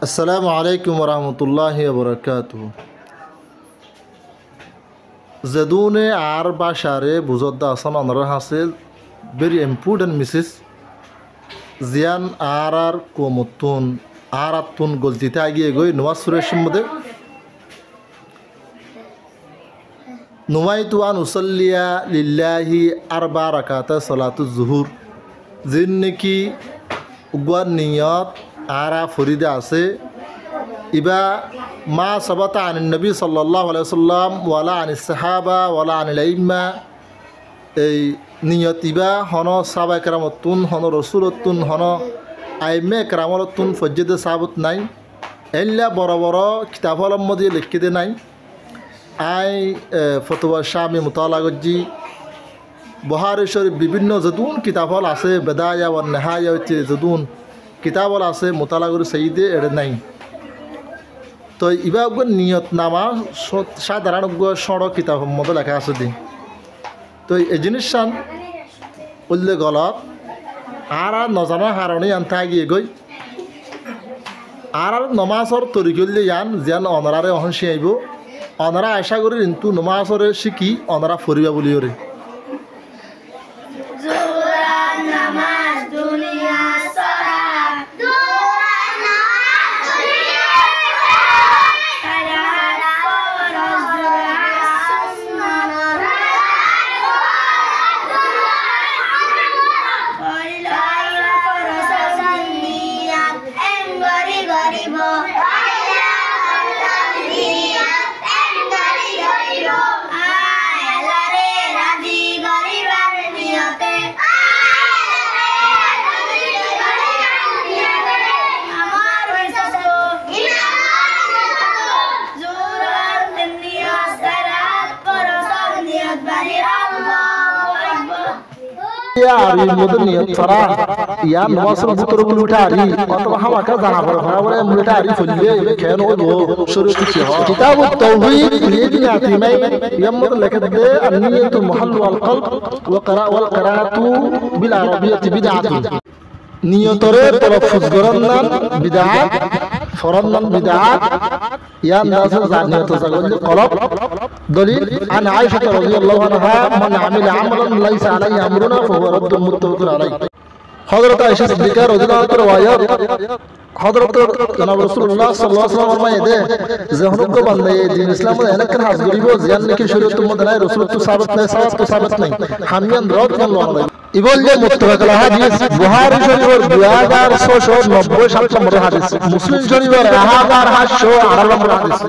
আসসালামু আলাইকুম রহমতুল্লাহি বরকাতুহু। যেদুনে আর বাসারে বুঝদ্দা আসান অনরা হাসিল ভেরি ইম্পর্টেন্ট মিসেস জিয়ান আর কোমতুন আর আতুন গলতিতে আগিয়ে গই নওয়াজ সুরেশের মধ্যে নুমাইতু আন উসাল্লিয়া লিল্লাহি আরবা রাকাতা সালাতুজ জুহুর জিন নাকি উগওয়ার নিয়ত আরা ফরিদে আছে ইবা মা সাবাতা আনিন নবী সাল্লাল্লাহু আলাইহি ওয়াসাল্লাম ওয়ালা আনিস সাহাবা ওয়ালা আনিল আইম্মা এই নিয়ত ইবা হন সাহাবা কেরামতুন হন রসুলতুন হন আইমে কেরামতুন ফজ্জেদে সাহাবত নাই এল্লা বড় বড় কিতাবলম মধ্যে লিখিতে নাই আই ফতোয়া শামি মুতালা গজ্জি বুখারী শরীফ বিভিন্ন যদুন কিতাবল আছে বেদায়া ওয়া নেহায়া হচ্ছে যদুন কিতাবল আছে মুতালা করে সেইদে এড়ে নাই তো ইবা নিয়ত নামা সাধারণ সড়ক কিতাব মধ্যে লেখা আছে দি তো এই জিনিস সান উল্লে গলত আর নজানার হারণে আনতে গিয়ে গই আর নমাজর তরিকল্লে ইয়ান যেন অনরারে অহংসি আইব অনরা আশা করি কিন্তু নমাজরে শিখি অনরা ফরিবা বলি ওরে यारी मुदनियत फरा या नवासर बुतर बुलुटारी अथवा हमाका जाना पर बराबर मुलटारी फुलिए खेन ओ शुरू की हो किताब तौहीद लियदिन आतिमै यमद लकद दे अन्नियत महल वल कल्ब वल qiraatu bil arabiyyah bid'atun नियतरे तलफ्फुज गरन्नान बिदआत फरन्नान बिदआत या नासर जानियत जगल कलब दलील अन आयशा रज़ियल्लाहु अन्हा मन आमिला अमलन लैसा अलैहि अमरुना फहुवा रद्दुन मुत्तफ़क़ुन अलैहि हज़रत आयशा सिद्दीक़ा रज़ियल्लाहु अन्हा रिवायत हज़रत जनाब रसूलुल्लाह सल्लल्लाहु अलैहि वसल्लम फरमाए जहनुक को बंदे दीन इस्लाम में एनक हाज गरीबो जियान की शरीयत मत नहीं रसूल तो साबित नहीं हामियन रद मन लंग इबल जे मुत्तफ़क़ हादीस बुखारी शरीफ और 2690 नंबर हादीस मुस्लिम शरीफ और 1808 नंबर हादीस।